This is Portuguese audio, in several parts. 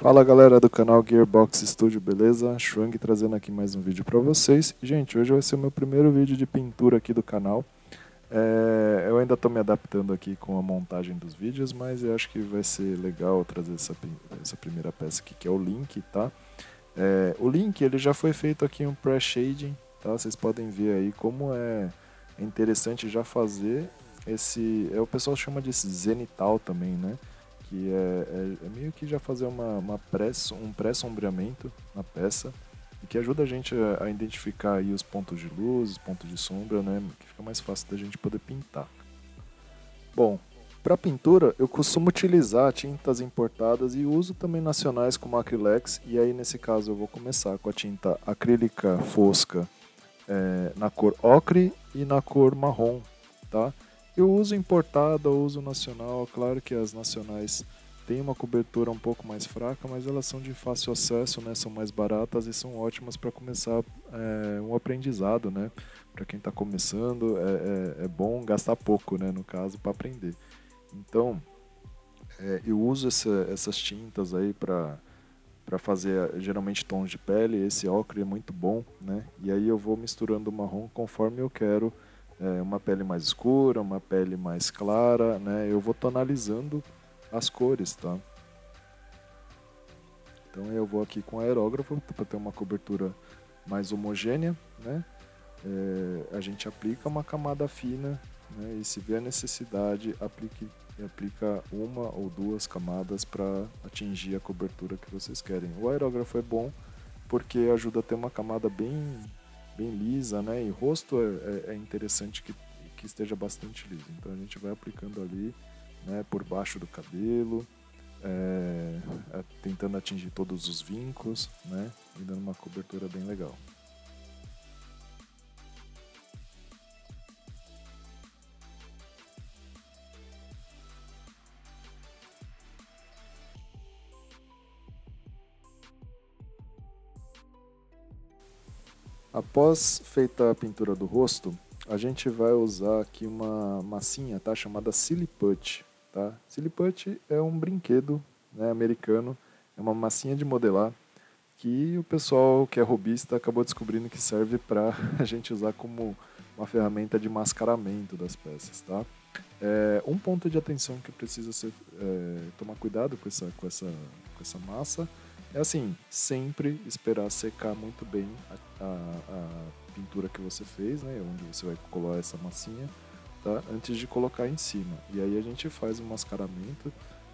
Fala galera do canal Gearbox Studio, beleza? Schwang trazendo aqui mais um vídeo pra vocês. Gente, hoje vai ser o meu primeiro vídeo de pintura aqui do canal. Eu ainda estou me adaptando aqui com a montagem dos vídeos, mas eu acho que vai ser legal trazer essa primeira peça aqui, que é o Link, tá? O Link ele já foi feito aqui um pré-shading, tá? Vocês podem ver aí como é interessante já fazer esse... o pessoal chama de zenital também, né? Que é meio que já fazer um pré-sombreamento na peça e que ajuda a gente a identificar aí os pontos de luz, os pontos de sombra, né? Que fica mais fácil da gente poder pintar. Bom, para pintura eu costumo utilizar tintas importadas e uso também nacionais como a Acrylex, e aí nesse caso eu vou começar com a tinta acrílica fosca na cor ocre e na cor marrom, tá? Eu uso importada, eu uso nacional, claro que as nacionais têm uma cobertura um pouco mais fraca, mas elas são de fácil acesso, né? São mais baratas e são ótimas para começar um aprendizado, né? Para quem está começando, é bom gastar pouco, né? No caso, para aprender. Então, eu uso essas tintas aí para fazer geralmente tons de pele. Esse ocre é muito bom, né? E aí eu vou misturando o marrom conforme eu quero. Uma pele mais escura, uma pele mais clara, né? Eu vou tonalizando as cores, tá? Então eu vou aqui com aerógrafo para ter uma cobertura mais homogênea, né? A gente aplica uma camada fina, né? E se vê a necessidade, aplica uma ou duas camadas para atingir a cobertura que vocês querem. O aerógrafo é bom porque ajuda a ter uma camada bem lisa, né? E rosto é interessante que esteja bastante liso. Então a gente vai aplicando ali, né, por baixo do cabelo, tentando atingir todos os vincos, né? E dando uma cobertura bem legal. Após feita a pintura do rosto, a gente vai usar aqui uma massinha, tá? Chamada Silly Putty, tá? Silly Putty é um brinquedo, né, americano, é uma massinha de modelar que o pessoal que é hobbyista acabou descobrindo que serve para a gente usar como uma ferramenta de mascaramento das peças, tá? Um ponto de atenção que precisa ser tomar cuidado com essa massa é assim, sempre esperar secar muito bem a pintura que você fez, né, onde você vai colar essa massinha, tá, antes de colocar em cima. E aí a gente faz o mascaramento,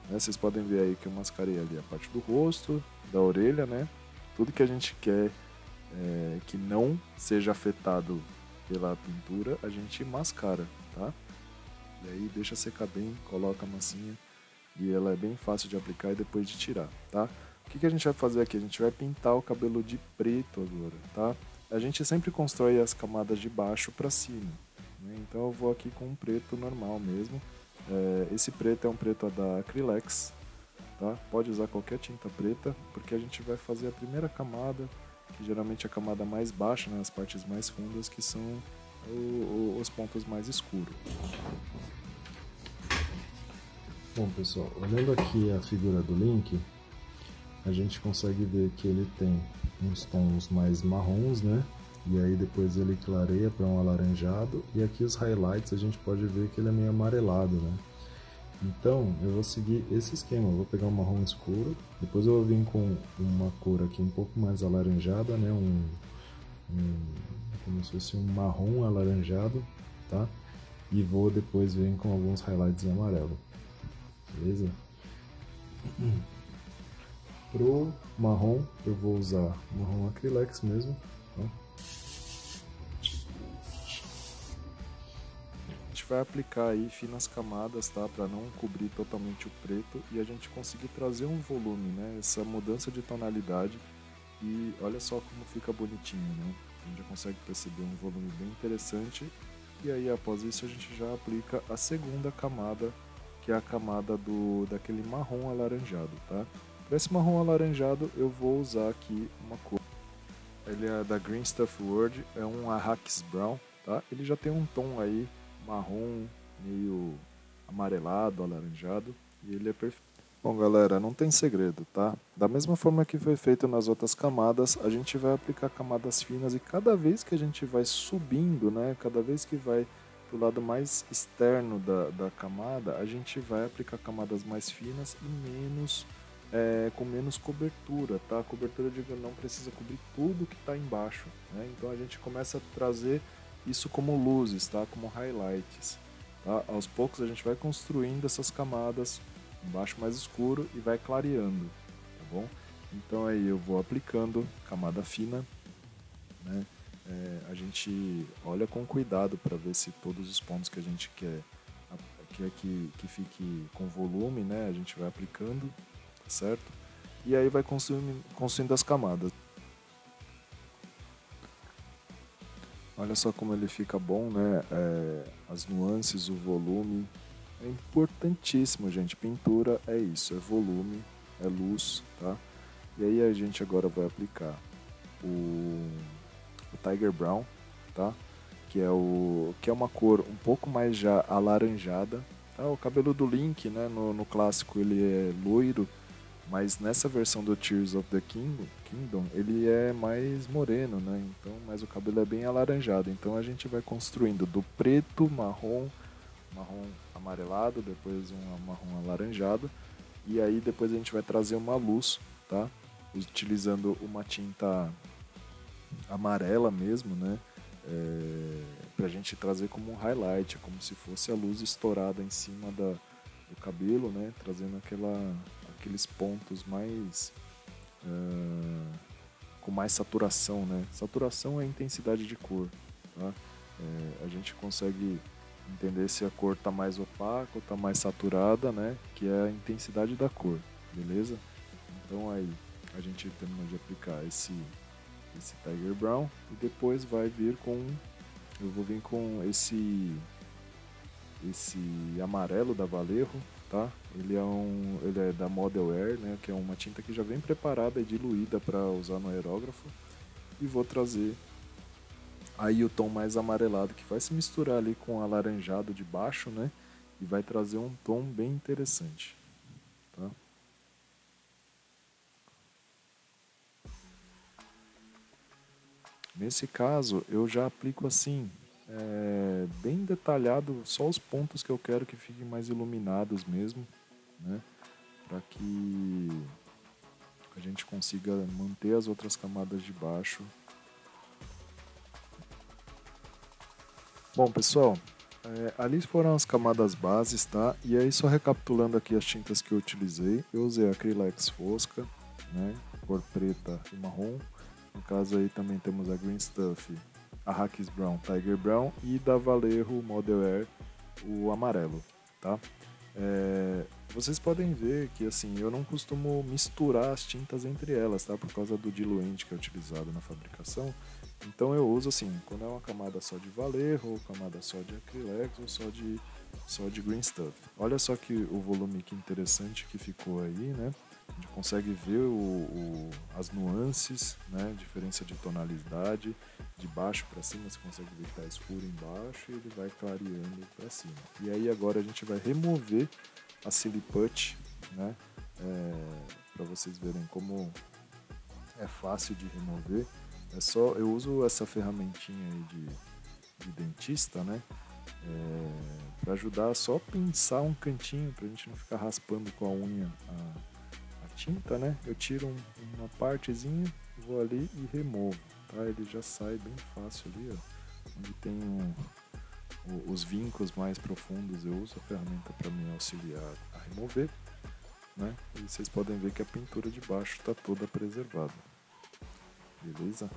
né, vocês podem ver aí que eu mascarei ali a parte do rosto, da orelha, né, tudo que a gente quer que não seja afetado pela pintura, a gente mascara, tá? E aí deixa secar bem, coloca a massinha e ela é bem fácil de aplicar e depois de tirar, tá? O que a gente vai fazer aqui? A gente vai pintar o cabelo de preto agora, tá? A gente sempre constrói as camadas de baixo para cima, né? Então eu vou aqui com um preto normal mesmo. Esse preto é um preto da Acrylex, tá? Pode usar qualquer tinta preta, porque a gente vai fazer a primeira camada, que geralmente é a camada mais baixa, né? As partes mais fundas, que são os pontos mais escuros. Bom pessoal, olhando aqui a figura do Link, a gente consegue ver que ele tem uns tons mais marrons, né? E aí depois ele clareia para um alaranjado, e aqui os highlights a gente pode ver que ele é meio amarelado, né? Então eu vou seguir esse esquema, eu vou pegar um marrom escuro, depois eu vou vir com uma cor aqui um pouco mais alaranjada, né? Como se fosse um marrom alaranjado, tá? E vou depois vir com alguns highlights em amarelo, beleza? Pro marrom eu vou usar marrom Acrylex mesmo, tá? A gente vai aplicar aí finas camadas, tá? Para não cobrir totalmente o preto e a gente conseguir trazer um volume, né? Essa mudança de tonalidade, e olha só como fica bonitinho, né? A gente já consegue perceber um volume bem interessante, e aí após isso a gente já aplica a segunda camada, que é a camada daquele marrom alaranjado, tá? Para esse marrom alaranjado eu vou usar aqui uma cor. Ele é da Green Stuff World, é um Arrakis Brown, tá? Ele já tem um tom aí marrom, meio amarelado, alaranjado, e ele é perfeito. Bom, galera, não tem segredo, tá? Da mesma forma que foi feito nas outras camadas, a gente vai aplicar camadas finas e cada vez que a gente vai subindo, né? Cada vez que vai pro lado mais externo da camada, a gente vai aplicar camadas mais finas e menos, com menos cobertura, tá? A cobertura, digo, não precisa cobrir tudo que está embaixo, né? Então a gente começa a trazer isso como luzes, tá? Como highlights, tá? Aos poucos a gente vai construindo essas camadas embaixo mais escuro e vai clareando, tá bom? Então aí eu vou aplicando camada fina, né? A gente olha com cuidado para ver se todos os pontos que a gente quer que fique com volume, né? A gente vai aplicando, certo? E aí vai construindo as camadas. Olha só como ele fica bom, né? As nuances, o volume. É importantíssimo, gente. Pintura é isso, é volume, é luz, tá? E aí a gente agora vai aplicar o Tiger Brown, tá? Que é uma cor um pouco mais já alaranjada. Tá? O cabelo do Link, né? No clássico ele é loiro, mas nessa versão do Tears of the Kingdom ele é mais moreno, né? Então, mas o cabelo é bem alaranjado. Então a gente vai construindo do preto, marrom amarelado, depois um marrom alaranjado, e aí depois a gente vai trazer uma luz, tá? Utilizando uma tinta amarela mesmo, né? Pra gente trazer como um highlight, como se fosse a luz estourada em cima do cabelo, né? Trazendo aqueles pontos mais com mais saturação, né? Saturação é intensidade de cor, tá? A gente consegue entender se a cor está mais opaca ou está mais saturada, né? Que é a intensidade da cor, beleza? Então aí a gente termina de aplicar esse Tiger Brown e depois eu vou vir com esse amarelo da Vallejo, tá? Ele é da Model Air, né? Que é uma tinta que já vem preparada e diluída para usar no aerógrafo, e vou trazer aí o tom mais amarelado que vai se misturar ali com o alaranjado de baixo, né? E vai trazer um tom bem interessante, tá? Nesse caso, eu já aplico assim, bem detalhado, só os pontos que eu quero que fiquem mais iluminados mesmo, né? Para que a gente consiga manter as outras camadas de baixo. Bom, pessoal, ali foram as camadas bases, tá? E aí, só recapitulando aqui as tintas que eu utilizei, eu usei a Acrylex fosca, né? Cor preta e marrom. No caso aí também temos a Green Stuff, a Hackes Brown, Tiger Brown e da Vallejo Model Air, o amarelo, tá? Vocês podem ver que assim, eu não costumo misturar as tintas entre elas, tá? Por causa do diluente que é utilizado na fabricação. Então eu uso assim, quando é uma camada só de Vallejo, ou camada só de Acrylex, ou só de Green Stuff. Olha só que o volume que interessante que ficou aí, né? A gente consegue ver as nuances, né? Diferença de tonalidade, de baixo para cima, você consegue ver que está escuro embaixo e ele vai clareando para cima. E aí agora a gente vai remover a Silly Putty, né? Para vocês verem como é fácil de remover. Eu uso essa ferramentinha aí de dentista, né? Para ajudar só pinçar um cantinho, para a gente não ficar raspando com a unha a tinta, né? Eu tiro uma partezinha, vou ali e removo, tá? Ele já sai bem fácil ali, ó. Onde tem os vincos mais profundos, eu uso a ferramenta para me auxiliar a remover, né? E vocês podem ver que a pintura de baixo está toda preservada. Beleza?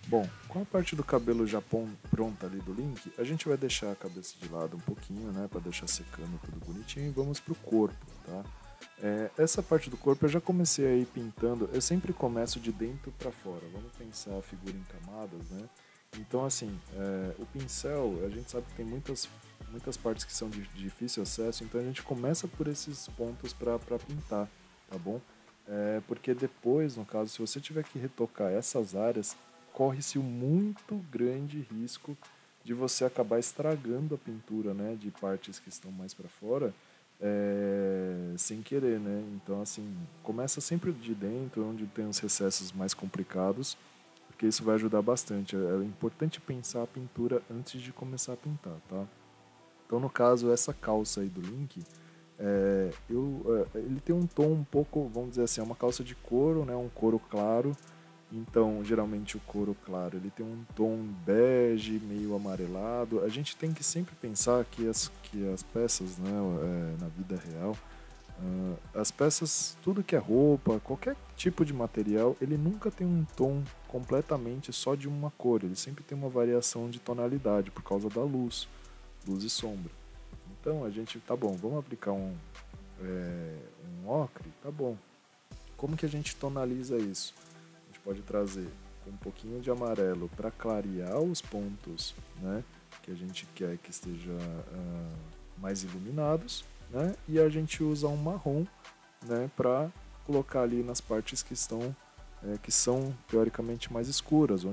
Bom, com a parte do cabelo já pronta ali do Link, a gente vai deixar a cabeça de lado um pouquinho, né, para deixar secando tudo bonitinho, e vamos pro corpo, tá? Essa parte do corpo eu já comecei aí pintando, eu sempre começo de dentro para fora, vamos pensar a figura em camadas, né? Então assim, o pincel, a gente sabe que tem muitas partes que são de difícil acesso, então a gente começa por esses pontos para pintar, tá bom? Porque depois, no caso, se você tiver que retocar essas áreas, corre-se um muito grande risco de você acabar estragando a pintura, né, de partes que estão mais para fora, sem querer, né? Então, assim, começa sempre de dentro, onde tem os recessos mais complicados, porque isso vai ajudar bastante. É importante pensar a pintura antes de começar a pintar, tá? Então, no caso, essa calça aí do Link, ele tem um tom um pouco, vamos dizer assim, é uma calça de couro, né? Um couro claro. Então, geralmente o couro claro ele tem um tom bege, meio amarelado. A gente tem que sempre pensar que as peças, né, na vida real, as peças, tudo que é roupa, qualquer tipo de material, ele nunca tem um tom completamente só de uma cor. Ele sempre tem uma variação de tonalidade por causa da luz, luz e sombra. Então, a gente, tá bom, vamos aplicar um ocre, tá bom. Como que a gente tonaliza isso? A gente pode trazer um pouquinho de amarelo para clarear os pontos, né, que a gente quer que esteja mais iluminados, né, e a gente usa um marrom, né, para colocar ali nas partes que estão que são teoricamente mais escuras,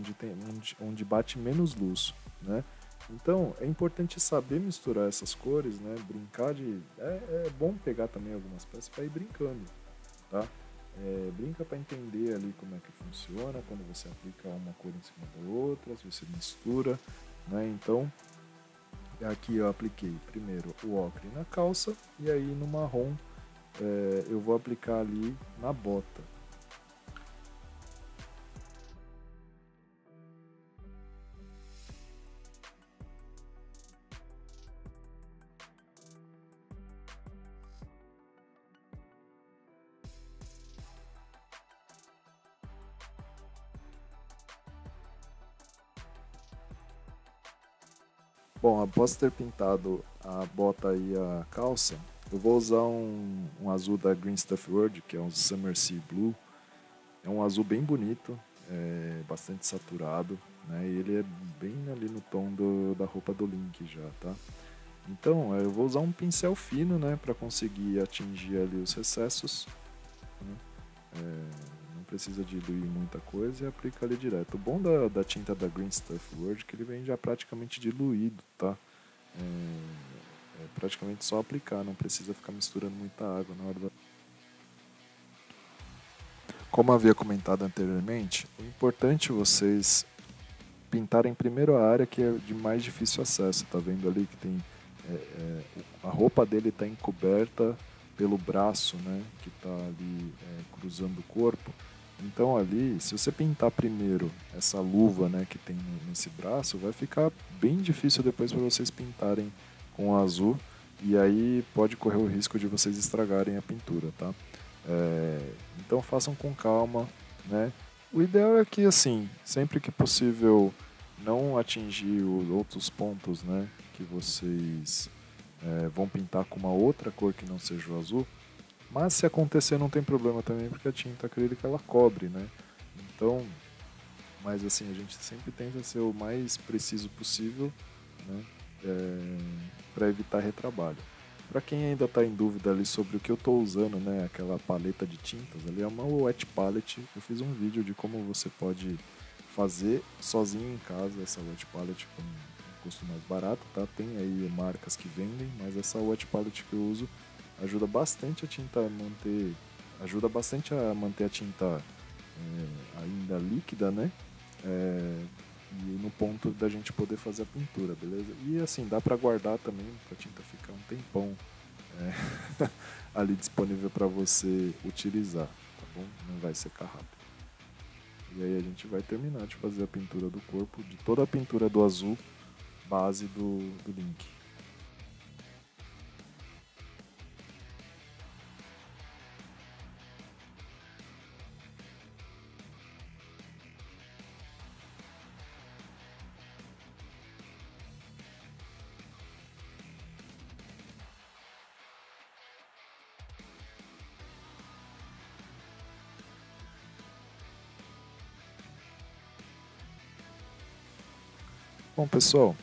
onde bate menos luz, né. Então é importante saber misturar essas cores, né, brincar de é bom pegar também algumas peças para ir brincando, tá? Brinca para entender ali como é que funciona quando você aplica uma cor em cima da outra, se você mistura, né? Então, aqui eu apliquei primeiro o ocre na calça e aí no marrom eu vou aplicar ali na bota. Bom, após ter pintado a bota e a calça, eu vou usar um azul da Green Stuff World, que é um Summer Sea Blue. É um azul bem bonito, bastante saturado, né? E ele é bem ali no tom da roupa do Link já, tá? Então, eu vou usar um pincel fino, né, para conseguir atingir ali os recessos, né? Não precisa diluir muita coisa e aplica ali direto. O bom da tinta da Green Stuff World é que ele vem já praticamente diluído, tá? É praticamente só aplicar, não precisa ficar misturando muita água na hora da... Como havia comentado anteriormente, é importante vocês pintarem primeiro a área que é de mais difícil acesso. Tá vendo ali que tem a roupa dele está encoberta pelo braço, né, que está ali cruzando o corpo. Então ali, se você pintar primeiro essa luva, né, que tem nesse braço, vai ficar bem difícil depois para vocês pintarem com azul e aí pode correr o risco de vocês estragarem a pintura, tá? Então façam com calma, né? O ideal é que assim, sempre que possível, não atingir os outros pontos, né, que vocês vão pintar com uma outra cor que não seja o azul. Mas se acontecer não tem problema também, porque a tinta acrílica ela cobre, né? Então, mas assim, a gente sempre tenta ser o mais preciso possível, né? Para evitar retrabalho. Para quem ainda está em dúvida ali sobre o que eu estou usando, né, aquela paleta de tintas ali, é uma wet palette. Eu fiz um vídeo de como você pode fazer sozinho em casa essa wet palette com um custo mais barato, tá? Tem aí marcas que vendem, mas essa wet palette que eu uso ajuda bastante a manter a tinta ainda líquida, né? E no ponto da gente poder fazer a pintura, beleza? E assim, dá para guardar também, para a tinta ficar um tempão ali disponível para você utilizar, tá bom? Não vai secar rápido. E aí a gente vai terminar de fazer a pintura do corpo, de toda a pintura do azul base do Link. Bom, pessoal,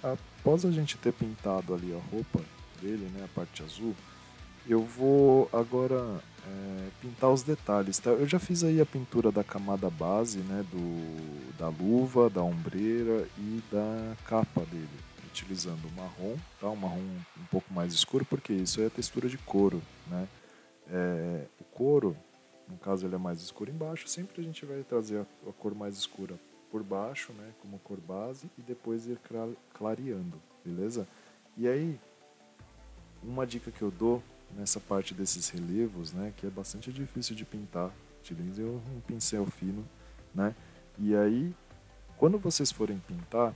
após a gente ter pintado ali a roupa dele, né, a parte azul, Eu vou agora pintar os detalhes, tá? Eu já fiz aí a pintura da camada base, né, da luva, da ombreira e da capa dele, utilizando o marrom, tá? Um marrom um pouco mais escuro, porque isso é a textura de couro, né? O couro, no caso ele é mais escuro embaixo, sempre a gente vai trazer a cor mais escura por baixo, né, como cor base, e depois ir clareando, beleza? E aí, uma dica que eu dou nessa parte desses relevos, né, que é bastante difícil de pintar, utilize um pincel fino, né? E aí, quando vocês forem pintar,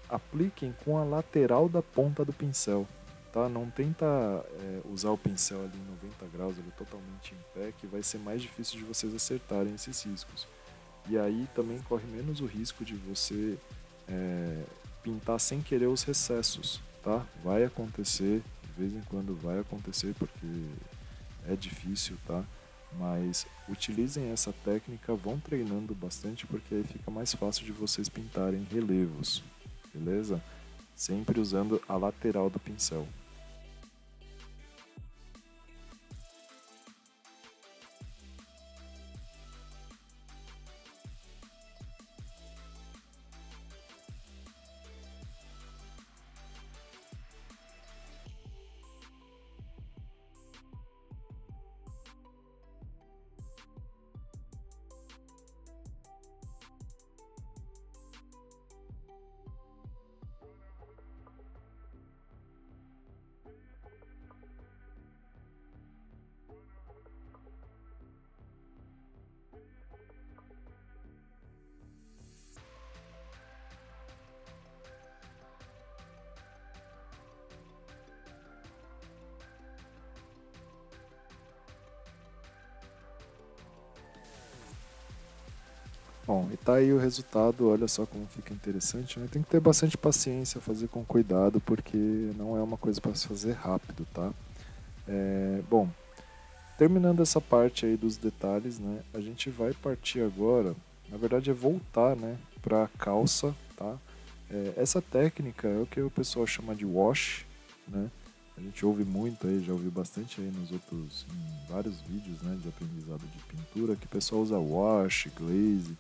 apliquem com a lateral da ponta do pincel, tá? Não tenta usar o pincel ali em 90 graus, ele totalmente em pé, que vai ser mais difícil de vocês acertarem esses riscos. E aí também corre menos o risco de você pintar sem querer os recessos, tá? Vai acontecer, de vez em quando vai acontecer, porque é difícil, tá? Mas utilizem essa técnica, vão treinando bastante, porque aí fica mais fácil de vocês pintarem relevos, beleza? Sempre usando a lateral do pincel. Bom, e tá aí o resultado, olha só como fica interessante, né? Tem que ter bastante paciência, fazer com cuidado, porque não é uma coisa para se fazer rápido, tá? Bom, terminando essa parte aí dos detalhes, né? A gente vai partir agora, na verdade é voltar, né, para a calça, tá? Essa técnica é o que o pessoal chama de wash, né? A gente ouve muito aí, já ouvi bastante aí em vários vídeos, né, de aprendizado de pintura, que o pessoal usa wash, glaze.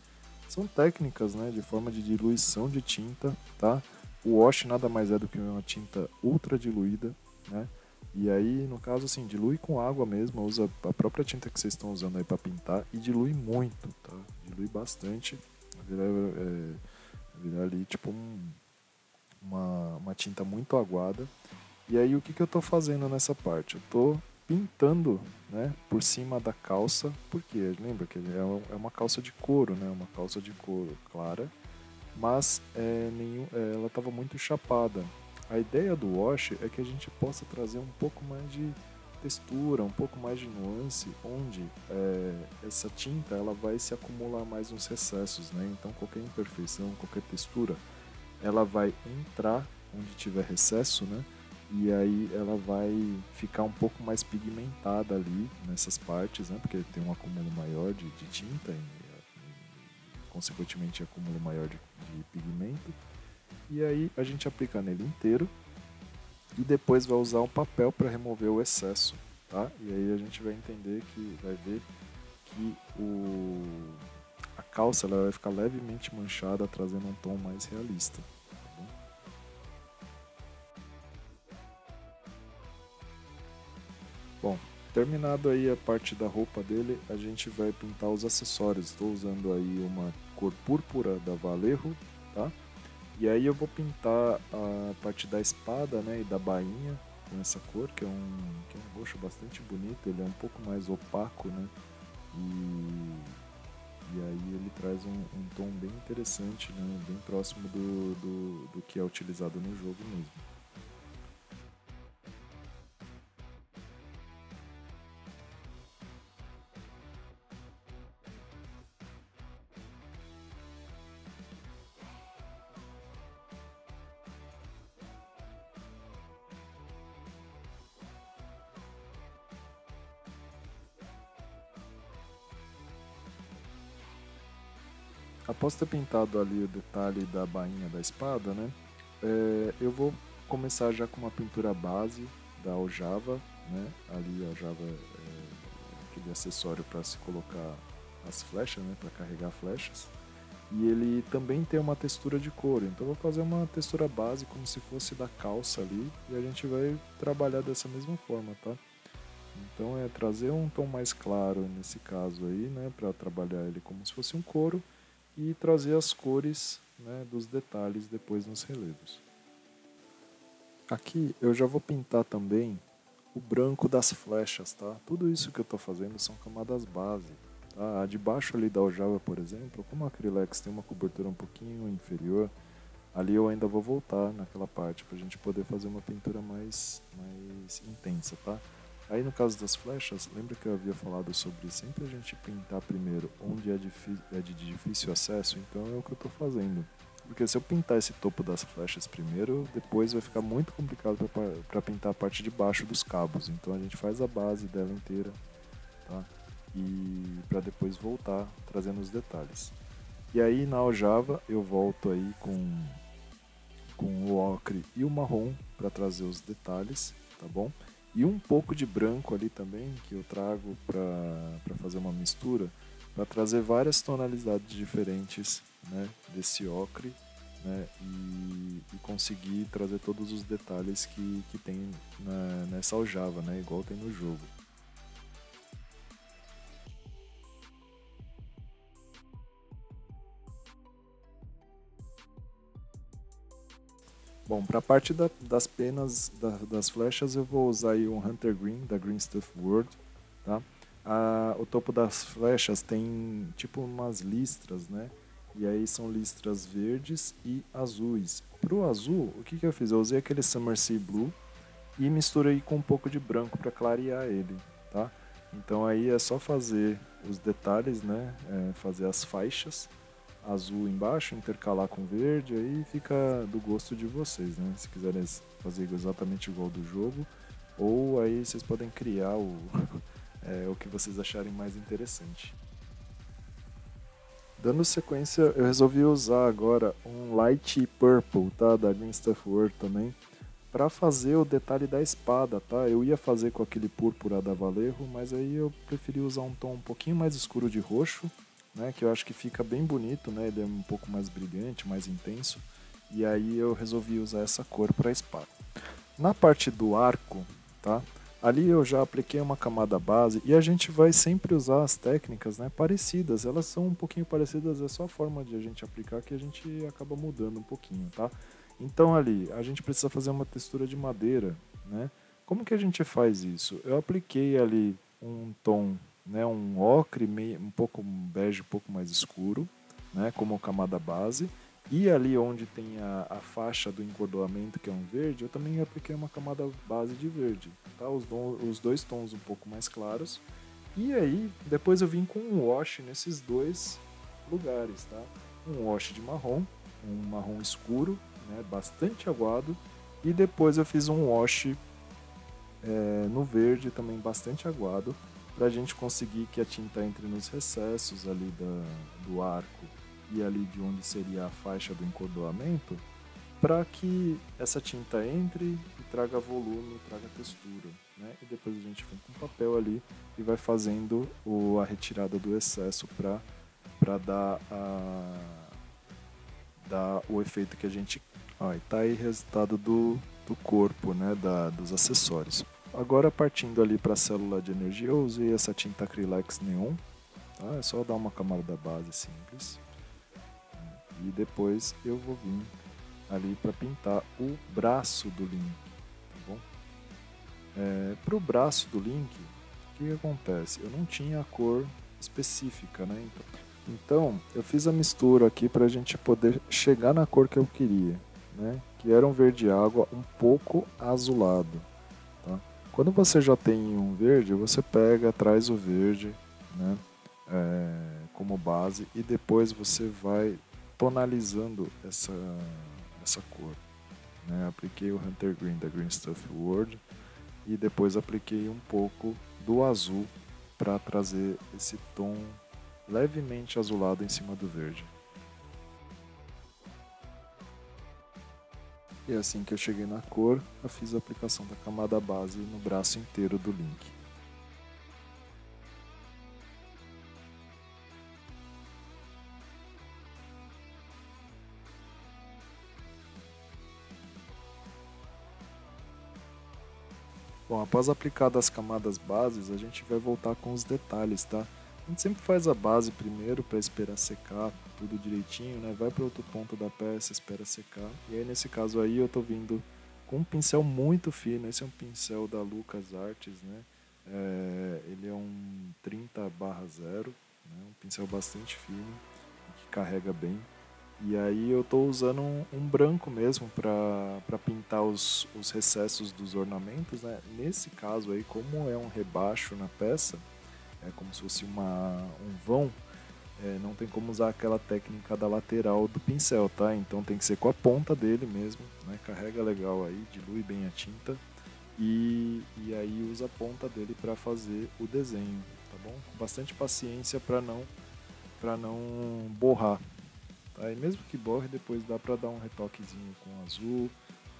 São técnicas, né, de forma de diluição de tinta, tá? O wash nada mais é do que uma tinta ultra diluída, né? E aí, no caso, assim, dilui com água mesmo, usa a própria tinta que vocês estão usando aí para pintar e dilui muito, tá? Dilui bastante, vai virar ali tipo uma tinta muito aguada. E aí, o que eu estou fazendo nessa parte? Eu estou pintando, né, por cima da calça, porque lembra que é uma calça de couro, né, uma calça de couro clara, mas ela estava muito chapada. A ideia do wash é que a gente possa trazer um pouco mais de textura, um pouco mais de nuance, onde essa tinta ela vai se acumular mais nos recessos, né? Então qualquer imperfeição, qualquer textura, ela vai entrar onde tiver recesso, né? E aí ela vai ficar um pouco mais pigmentada ali nessas partes, né? Porque tem um acúmulo maior de tinta e consequentemente acúmulo maior de pigmento. E aí a gente aplica nele inteiro e depois vai usar um papel para remover o excesso, tá? E aí a gente vai entender que vai ver que a calça ela vai ficar levemente manchada, trazendo um tom mais realista. Tá bom? Bom, terminado aí a parte da roupa dele, a gente vai pintar os acessórios. Estou usando aí uma cor púrpura da Vallejo, tá? E aí eu vou pintar a parte da espada, né, e da bainha com essa cor, que é um roxo bastante bonito, ele é um pouco mais opaco, né? E aí ele traz um tom bem interessante, né, bem próximo do que é utilizado no jogo mesmo. Após ter pintado ali o detalhe da bainha da espada, né, eu vou começar já com uma pintura base da Aljava, né? Ali a Aljava é aquele acessório para se colocar as flechas, né? Para carregar flechas. E ele também tem uma textura de couro, então eu vou fazer uma textura base como se fosse da calça ali, e a gente vai trabalhar dessa mesma forma, tá? Então é trazer um tom mais claro nesse caso aí, né, para trabalhar ele como se fosse um couro, e trazer as cores, né, dos detalhes depois nos relevos. Aqui eu já vou pintar também o branco das flechas, tá? Tudo isso que eu estou fazendo são camadas base. Tá? A de baixo ali da aljava, por exemplo, como a Acrylex tem uma cobertura um pouquinho inferior, ali eu ainda vou voltar naquela parte para a gente poder fazer uma pintura mais intensa, tá? Aí no caso das flechas, lembra que eu havia falado sobre sempre a gente pintar primeiro onde é de difícil acesso? Então é o que eu estou fazendo. Porque se eu pintar esse topo das flechas primeiro, depois vai ficar muito complicado para pintar a parte de baixo dos cabos. Então a gente faz a base dela inteira, tá? E para depois voltar trazendo os detalhes. E aí na aljava eu volto aí com o ocre e o marrom para trazer os detalhes, tá bom? E um pouco de branco ali também, que eu trago para fazer uma mistura, para trazer várias tonalidades diferentes, né, desse ocre, né, e conseguir trazer todos os detalhes que tem nessa aljava, né, igual tem no jogo. Bom, para a parte das penas das flechas eu vou usar aí um Hunter Green da Green Stuff World, tá? O topo das flechas tem tipo umas listras, né? E aí são listras verdes e azuis. Pro azul, o que eu fiz? Eu usei aquele Summer Sea Blue e misturei com um pouco de branco para clarear ele, tá? Então aí é só fazer os detalhes, né? Fazer as faixas azul embaixo, intercalar com verde, aí fica do gosto de vocês, né? Se quiserem fazer exatamente igual do jogo, ou aí vocês podem criar o que vocês acharem mais interessante. Dando sequência, eu resolvi usar agora um Light Purple, tá? Da Green Stuff World também, para fazer o detalhe da espada, tá? Eu ia fazer com aquele púrpura da Vallejo, mas aí eu preferi usar um tom um pouquinho mais escuro de roxo, né, que eu acho que fica bem bonito, né, ele é um pouco mais brilhante, mais intenso, e aí eu resolvi usar essa cor para a espada. Na parte do arco, tá, ali eu já apliquei uma camada base e a gente vai sempre usar as técnicas, né, parecidas, elas são um pouquinho parecidas, é só a forma de a gente aplicar que a gente acaba mudando um pouquinho, tá? Então ali, a gente precisa fazer uma textura de madeira, né? Como que a gente faz isso? Eu apliquei ali um tom, né, um ocre um pouco bege, um pouco mais escuro, né, como camada base. E ali onde tem a faixa do encordoamento, que é um verde, eu também apliquei uma camada base de verde, tá? Os dois tons um pouco mais claros. E aí, depois eu vim com um wash nesses dois lugares, tá? Um wash de marrom, um marrom escuro, né, bastante aguado. E depois eu fiz um wash no verde também bastante aguado, para a gente conseguir que a tinta entre nos recessos ali do arco e ali de onde seria a faixa do encordoamento, para que essa tinta entre e traga volume, traga textura, né? E depois a gente vem com papel ali e vai fazendo a retirada do excesso para dar o efeito que a gente... Ó, e tá aí o resultado do corpo, né? Dos acessórios. Agora partindo ali para a célula de energia, eu usei essa tinta Acrylex Neon, tá? É só dar uma camada da base simples. E depois eu vou vir ali para pintar o braço do Link, tá bom? Para o braço do Link, o que acontece? Eu não tinha a cor específica, né? Então eu fiz a mistura aqui para a gente poder chegar na cor que eu queria, né? Que era um verde água um pouco azulado. Tá? Quando você já tem um verde, você pega, traz o verde, né, como base e depois você vai tonalizando essa cor. Né? Apliquei o Hunter Green da Green Stuff World e depois apliquei um pouco do azul para trazer esse tom levemente azulado em cima do verde. E assim que eu cheguei na cor, eu fiz a aplicação da camada base no braço inteiro do Link. Bom, após aplicar as camadas bases, a gente vai voltar com os detalhes, tá? A gente sempre faz a base primeiro para esperar secar tudo direitinho, né? Vai para outro ponto da peça, espera secar. E aí nesse caso aí eu tô vindo com um pincel muito fino. Esse é um pincel da Lucas Arts, né? Ele é um 30/0, né? Um pincel bastante fino, que carrega bem. E aí eu estou usando um branco mesmo para pintar os recessos dos ornamentos, né? Nesse caso aí, como é um rebaixo na peça, é como se fosse um vão, não tem como usar aquela técnica da lateral do pincel, tá? Então tem que ser com a ponta dele mesmo, né? Carrega legal aí, dilui bem a tinta e aí usa a ponta dele para fazer o desenho, tá bom? Com bastante paciência para não borrar. Tá? E mesmo que borre, depois dá para dar um retoquezinho com azul,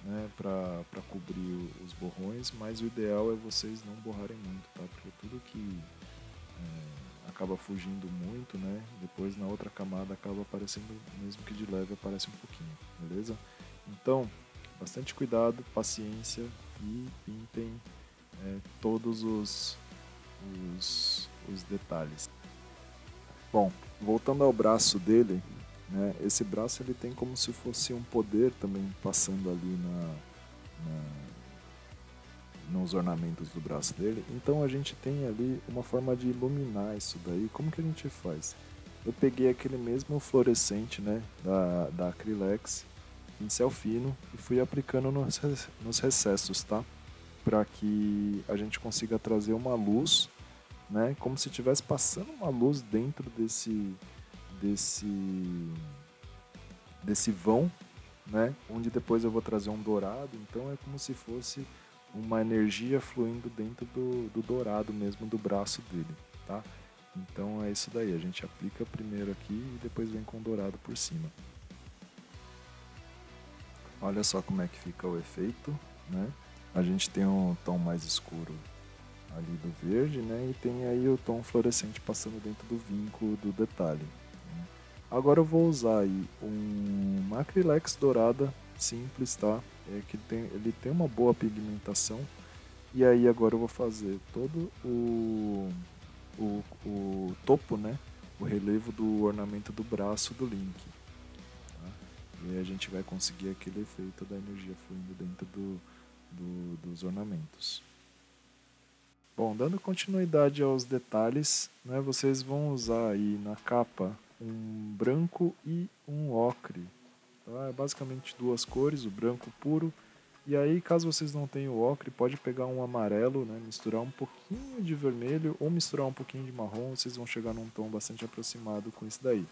né, para cobrir os borrões, mas o ideal é vocês não borrarem muito, tá? Porque tudo que acaba fugindo muito, né, depois na outra camada acaba aparecendo, mesmo que de leve aparece um pouquinho, beleza? Então, bastante cuidado, paciência e pintem todos os detalhes. Bom, voltando ao braço dele, né, esse braço ele tem como se fosse um poder também passando ali nos ornamentos do braço dele. Então a gente tem ali uma forma de iluminar isso daí. Como que a gente faz? Eu peguei aquele mesmo fluorescente, né, da Acrylex, pincel fino, e fui aplicando nos recessos, tá? Para que a gente consiga trazer uma luz, né, como se estivesse passando uma luz dentro desse vão, né, onde depois eu vou trazer um dourado. Então é como se fosse uma energia fluindo dentro do dourado mesmo do braço dele, tá? Então é isso daí, a gente aplica primeiro aqui e depois vem com o dourado por cima. Olha só como é que fica o efeito, né? A gente tem um tom mais escuro ali do verde, né? E tem aí o tom fluorescente passando dentro do vinco do detalhe. Né? Agora eu vou usar aí uma Acrylex dourada simples, tá? Ele tem uma boa pigmentação. E aí agora eu vou fazer todo o topo, né? O relevo do ornamento do braço do Link. Tá? E aí a gente vai conseguir aquele efeito da energia fluindo dentro dos ornamentos. Bom, dando continuidade aos detalhes, né, vocês vão usar aí na capa um branco e um ocre. Tá? É basicamente duas cores, o branco puro. E aí, caso vocês não tenham o ocre, pode pegar um amarelo, né, misturar um pouquinho de vermelho ou misturar um pouquinho de marrom, vocês vão chegar num tom bastante aproximado com isso daí.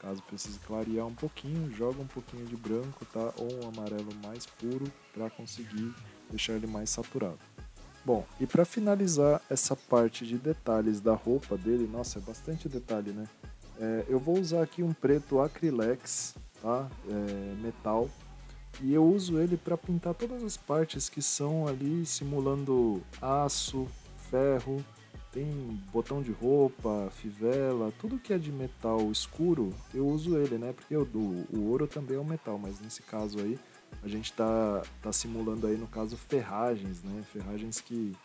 Caso precise clarear um pouquinho, joga um pouquinho de branco, tá? Ou um amarelo mais puro para conseguir deixar ele mais saturado. Bom, e para finalizar essa parte de detalhes da roupa dele, nossa, é bastante detalhe, né? Eu vou usar aqui um preto Acrylex, tá? Metal, e eu uso ele para pintar todas as partes que são ali simulando aço, ferro, tem botão de roupa, fivela, tudo que é de metal escuro, eu uso ele, né? Porque o ouro também é um metal, mas nesse caso aí a gente tá simulando aí no caso ferragens, né? Ferragens que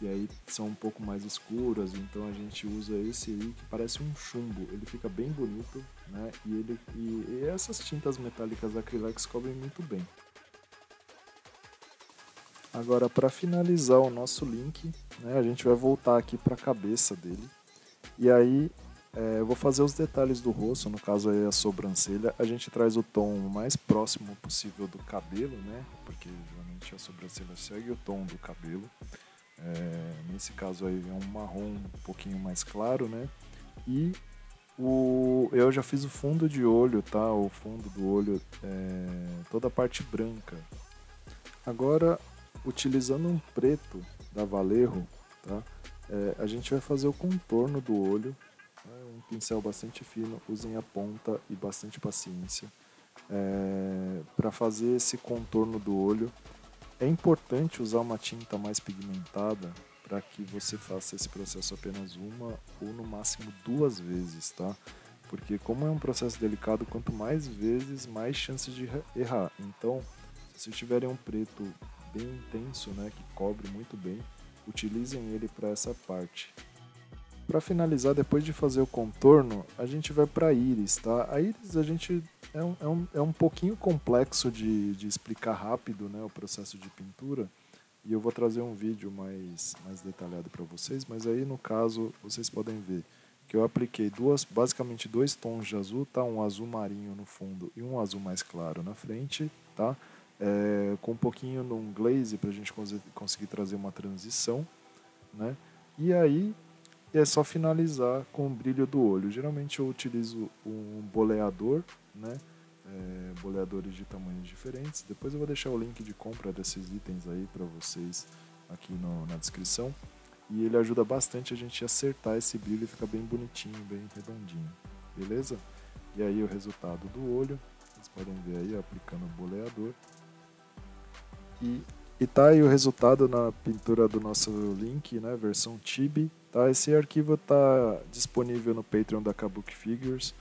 aí são um pouco mais escuras, então a gente usa esse aí que parece um chumbo, ele fica bem bonito, né? E essas tintas metálicas da Acrylex cobrem muito bem. Agora, para finalizar o nosso link, né, a gente vai voltar aqui para a cabeça dele. E aí eu vou fazer os detalhes do rosto, no caso aí a sobrancelha. A gente traz o tom mais próximo possível do cabelo, né? Porque geralmente a sobrancelha segue o tom do cabelo. Nesse caso aí é um marrom um pouquinho mais claro, né? E eu já fiz o fundo de olho, tá? O fundo do olho, toda a parte branca. Agora, utilizando um preto da Vallejo, tá? A gente vai fazer o contorno do olho, né? Um pincel bastante fino, usem a ponta e bastante paciência. para fazer esse contorno do olho. É importante usar uma tinta mais pigmentada para que você faça esse processo apenas uma ou no máximo 2 vezes, tá? Porque como é um processo delicado, quanto mais vezes, mais chances de errar. Então, se vocês tiverem um preto bem intenso, né, que cobre muito bem, utilizem ele para essa parte. Para finalizar, depois de fazer o contorno, a gente vai para a íris, tá? A íris é um pouquinho complexo de explicar rápido, né, o processo de pintura, e eu vou trazer um vídeo mais detalhado para vocês, mas aí no caso vocês podem ver que eu apliquei basicamente 2 tons de azul, tá? Um azul marinho no fundo e um azul mais claro na frente, tá? Com um pouquinho num glaze para a gente conseguir trazer uma transição, né? E aí é só finalizar com o brilho do olho. Geralmente eu utilizo um boleador, né? Boleadores de tamanhos diferentes. Depois eu vou deixar o link de compra desses itens aí para vocês aqui na descrição. E ele ajuda bastante a gente a acertar esse brilho e fica bem bonitinho, bem redondinho, beleza? E aí o resultado do olho, vocês podem ver aí, aplicando o boleador. E tá aí o resultado na pintura do nosso link, né, versão Chibi. Tá? Esse arquivo tá disponível no Patreon da Kabuki Figures.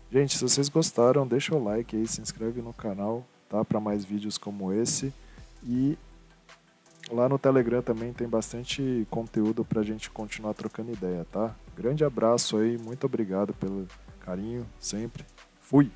Gente, se vocês gostaram, deixa o like aí, se inscreve no canal, tá? Para mais vídeos como esse. E lá no Telegram também tem bastante conteúdo pra gente continuar trocando ideia, tá? Grande abraço aí, muito obrigado pelo carinho sempre. Fui!